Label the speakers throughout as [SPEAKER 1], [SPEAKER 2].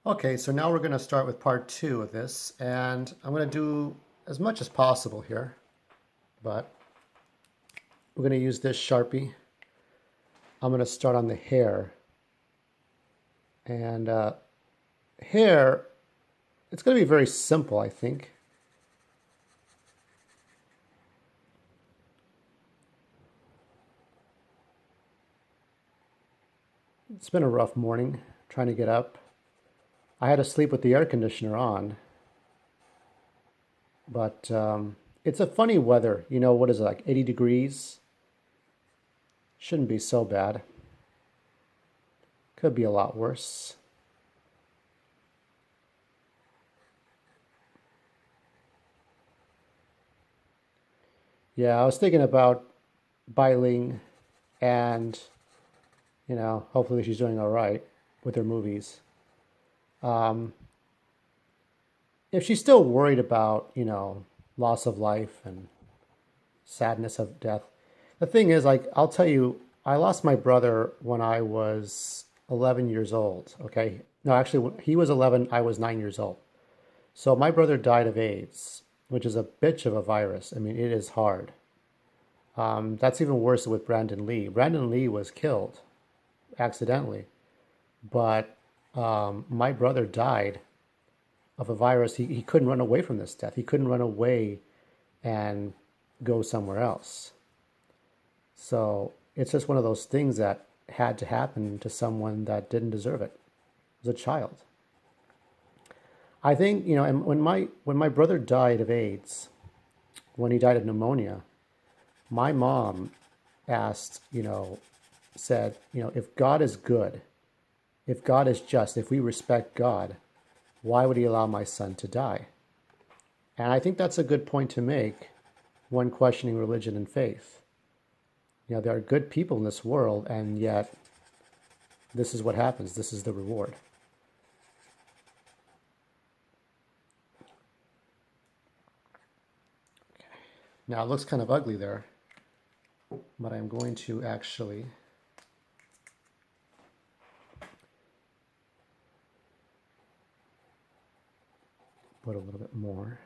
[SPEAKER 1] Okay, so now we're going to start with part two of this, and I'm going to do as much as possible here, but we're going to use this Sharpie. I'm going to start on the hair, and hair, it's going to be very simple, I think. It's been a rough morning trying to get up. I had to sleep with the air conditioner on, but it's a funny weather. You know, what is it, like 80 degrees? Shouldn't be so bad. Could be a lot worse. Yeah, I was thinking about Ling, and hopefully she's doing all right with her movies. Um, if she's still worried about, loss of life and sadness of death, the thing is, like, I'll tell you, I lost my brother when I was 11 years old. Okay. No, actually, he was 11, I was 9 years old. So my brother died of AIDS, which is a bitch of a virus. I mean, it is hard. That's even worse with Brandon Lee. Brandon Lee was killed accidentally, but my brother died of a virus. He couldn't run away from this death. He couldn't run away and go somewhere else. So it's just one of those things that had to happen to someone that didn't deserve it as a child. I think, and when my brother died of AIDS, when he died of pneumonia, my mom asked, said, if God is good, if God is just, if we respect God, why would he allow my son to die? And I think that's a good point to make when questioning religion and faith. There are good people in this world, and yet this is what happens. This is the reward. Now, it looks kind of ugly there, but I'm going to actually put a little bit more.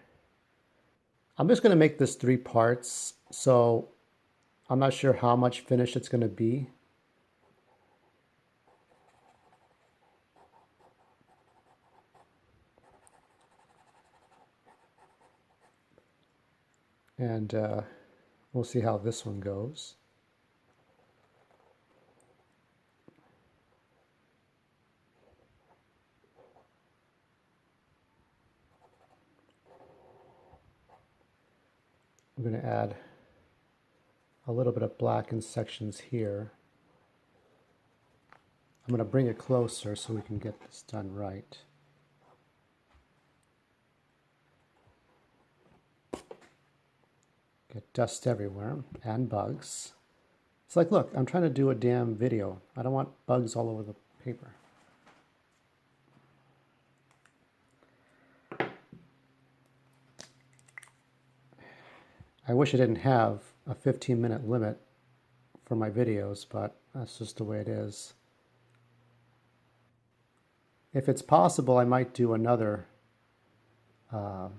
[SPEAKER 1] I'm just going to make this 3 parts, so I'm not sure how much finish it's going to be. And we'll see how this one goes. I'm going to add a little bit of black in sections here. I'm going to bring it closer so we can get this done right. Get dust everywhere and bugs. It's like, look, I'm trying to do a damn video. I don't want bugs all over the paper. I wish I didn't have a 15-minute limit for my videos, but that's just the way it is. If it's possible, I might do another, I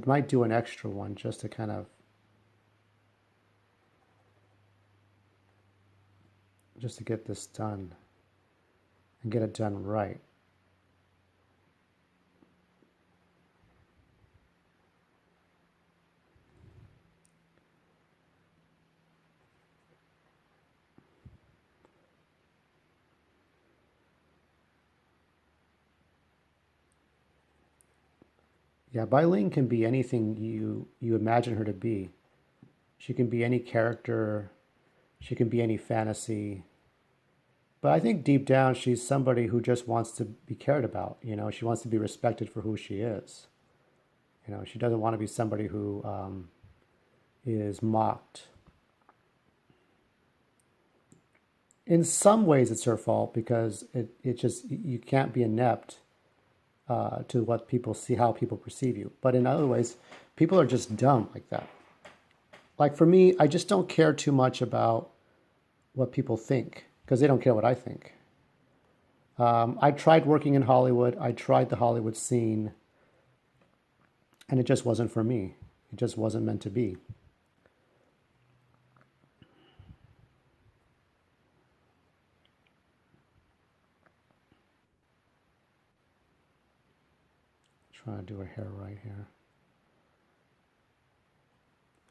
[SPEAKER 1] might do an extra one just to kind of just to get this done and get it done right. Yeah, Ling can be anything you imagine her to be. She can be any character, she can be any fantasy. But I think deep down she's somebody who just wants to be cared about. She wants to be respected for who she is. She doesn't want to be somebody who is mocked. In some ways, it's her fault because it just you can't be inept to what people see, how people perceive you. But in other ways, people are just dumb like that. Like for me, I just don't care too much about what people think because they don't care what I think. I tried working in Hollywood. I tried the Hollywood scene, and it just wasn't for me. It just wasn't meant to be. Trying to do her hair right here.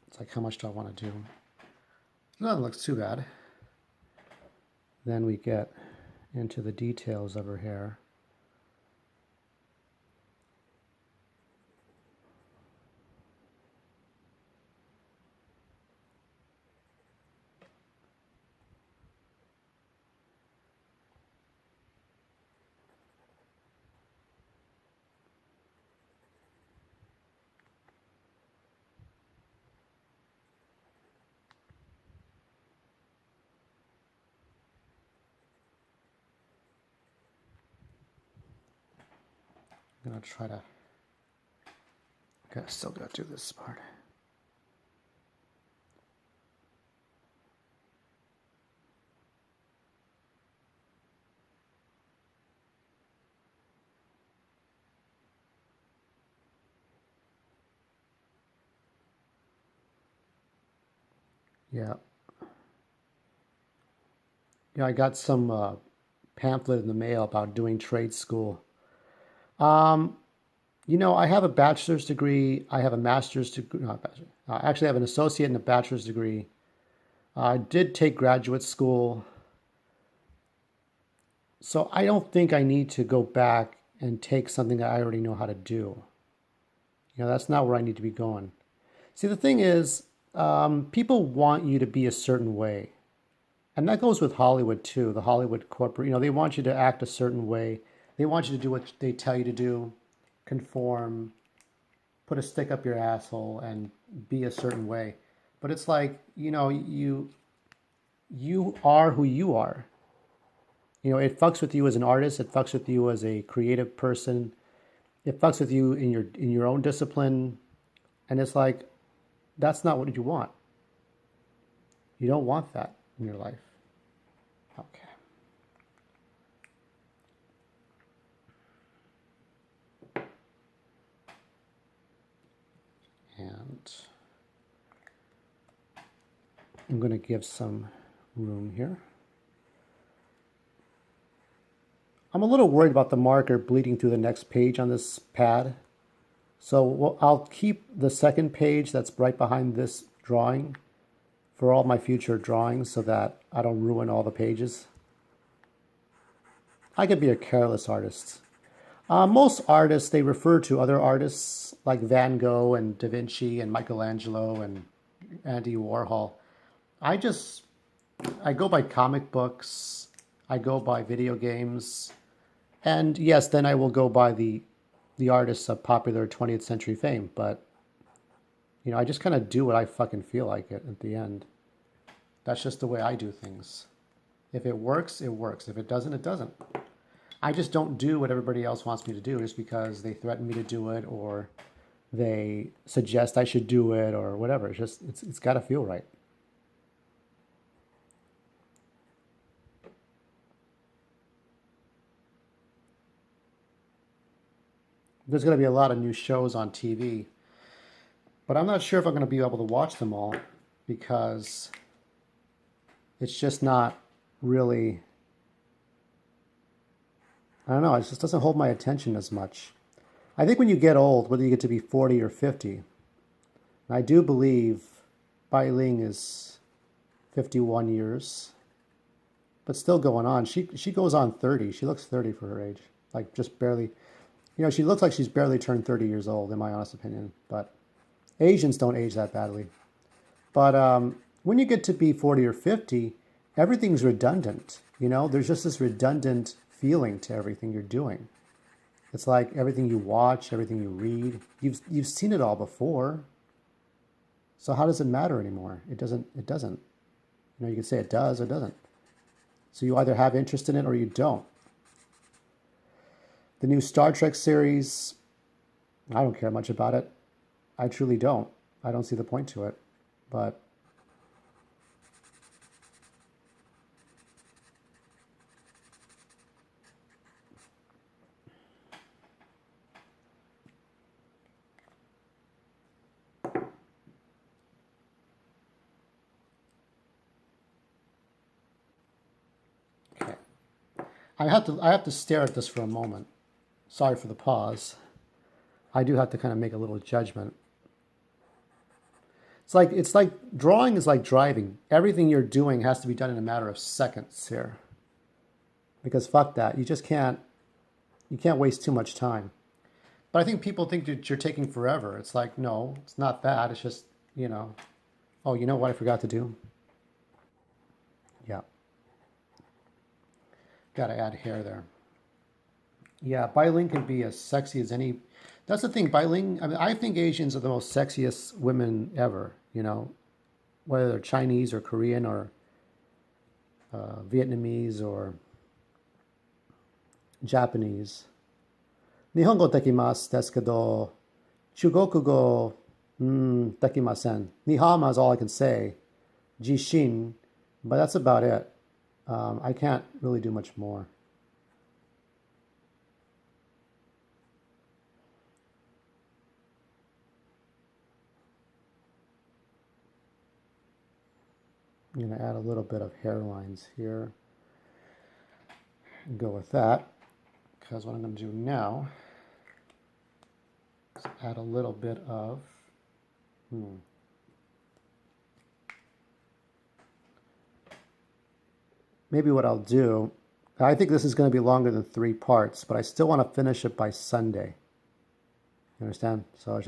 [SPEAKER 1] It's like, how much do I want to do? No, it looks too bad. Then we get into the details of her hair. I'm gonna try to. Okay, still gotta do this part. Yeah. Yeah, I got some pamphlet in the mail about doing trade school. Um, I have a bachelor's degree. I have a master's degree. Not bachelor. Actually, I have an associate and a bachelor's degree. I did take graduate school, so I don't think I need to go back and take something that I already know how to do. That's not where I need to be going. See, the thing is, people want you to be a certain way. And that goes with Hollywood too. The Hollywood corporate, they want you to act a certain way. They want you to do what they tell you to do, conform, put a stick up your asshole, and be a certain way. But it's like, you are who you are. It fucks with you as an artist. It fucks with you as a creative person. It fucks with you in your own discipline. And it's like, that's not what you want. You don't want that in your life. Okay. And I'm going to give some room here. I'm a little worried about the marker bleeding through the next page on this pad. So I'll keep the second page that's right behind this drawing for all my future drawings so that I don't ruin all the pages. I could be a careless artist. Most artists, they refer to other artists like Van Gogh and Da Vinci and Michelangelo and Andy Warhol. I go by comic books, I go by video games, and yes, then I will go by the artists of popular 20th century fame, but I just kind of do what I fucking feel like it at the end. That's just the way I do things. If it works, it works. If it doesn't, it doesn't. I just don't do what everybody else wants me to do just because they threaten me to do it or they suggest I should do it or whatever. It's got to feel right. There's going to be a lot of new shows on TV, but I'm not sure if I'm going to be able to watch them all because it's just not really, I don't know, it just doesn't hold my attention as much. I think when you get old, whether you get to be 40 or 50, and I do believe Bai Ling is 51 years, but still going on. She goes on 30. She looks 30 for her age, like just barely. She looks like she's barely turned 30 years old, in my honest opinion. But Asians don't age that badly. But when you get to be 40 or 50, everything's redundant. There's just this redundant feeling to everything you're doing. It's like everything you watch, everything you read, you've seen it all before. So how does it matter anymore? It doesn't. You can say it does or doesn't. So you either have interest in it or you don't. The new Star Trek series, I don't care much about it. I truly don't. I don't see the point to it. But I have to stare at this for a moment. Sorry for the pause. I do have to kind of make a little judgment. It's like drawing is like driving. Everything you're doing has to be done in a matter of seconds here. Because fuck that. You can't waste too much time. But I think people think that you're taking forever. It's like, no, it's not that. It's just, oh, you know what I forgot to do? Yeah. Gotta add hair there. Yeah, Ling can be as sexy as any. That's the thing, Ling. I mean, I think Asians are the most sexiest women ever, whether they're Chinese or Korean or Vietnamese or Japanese. Nihongo dekimasu desu kedo, Chugoku go dekimasen. Nihama is all I can say. Jishin, but that's about it. I can't really do much more. I'm going to add a little bit of hairlines here and go with that, because what I'm going to do now is add a little bit of maybe what I'll do, I think this is going to be longer than 3 parts, but I still want to finish it by Sunday. You understand? So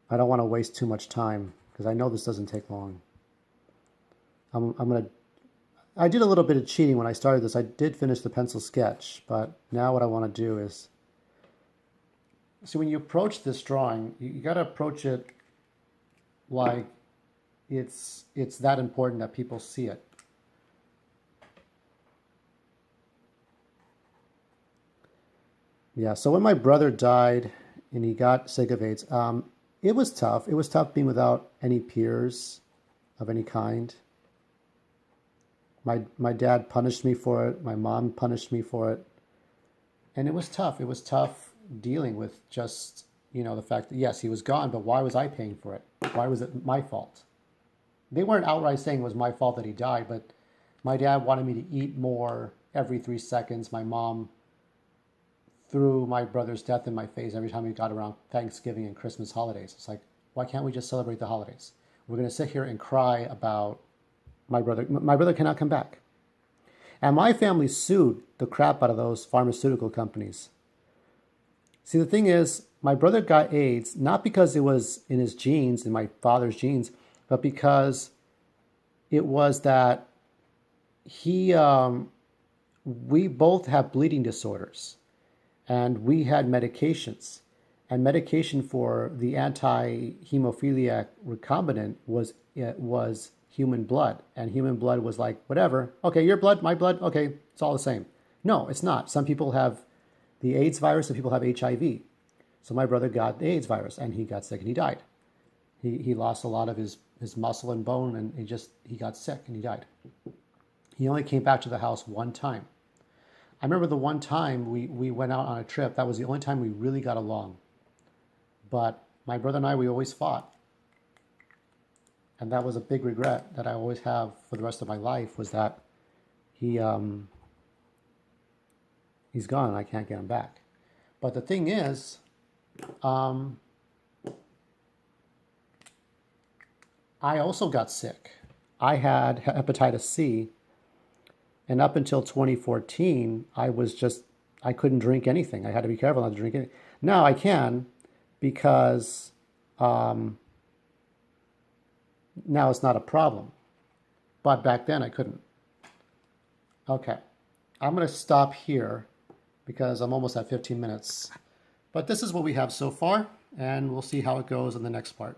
[SPEAKER 1] I don't want to waste too much time, because I know this doesn't take long. I did a little bit of cheating when I started this. I did finish the pencil sketch, but now what I want to do is, see, when you approach this drawing, you got to approach it like it's that important that people see it. Yeah, so when my brother died and he got sick of AIDS, it was tough. It was tough being without any peers of any kind. My dad punished me for it. My mom punished me for it. And it was tough. It was tough dealing with just, the fact that, yes, he was gone, but why was I paying for it? Why was it my fault? They weren't outright saying it was my fault that he died, but my dad wanted me to eat more every 3 seconds. My mom threw my brother's death in my face every time we got around Thanksgiving and Christmas holidays. It's like, why can't we just celebrate the holidays? We're going to sit here and cry about my brother. My brother cannot come back. And my family sued the crap out of those pharmaceutical companies. See, the thing is, my brother got AIDS, not because it was in his genes, in my father's genes, but because it was that we both have bleeding disorders. And we had medications. And medication for the anti-hemophiliac recombinant was human blood. And human blood was like, whatever. Okay, your blood, my blood, okay, it's all the same. No, it's not. Some people have the AIDS virus, some people have HIV. So my brother got the AIDS virus, and he got sick, and he died. He lost a lot of his muscle and bone, and he got sick, and he died. He only came back to the house one time. I remember the one time we went out on a trip. That was the only time we really got along. But my brother and I, we always fought. And that was a big regret that I always have for the rest of my life, was that he's gone and I can't get him back. But the thing is, I also got sick. I had hepatitis C. And up until 2014, I couldn't drink anything. I had to be careful not to drink anything. Now I can, because now it's not a problem. But back then I couldn't. Okay, I'm going to stop here because I'm almost at 15 minutes. But this is what we have so far, and we'll see how it goes in the next part.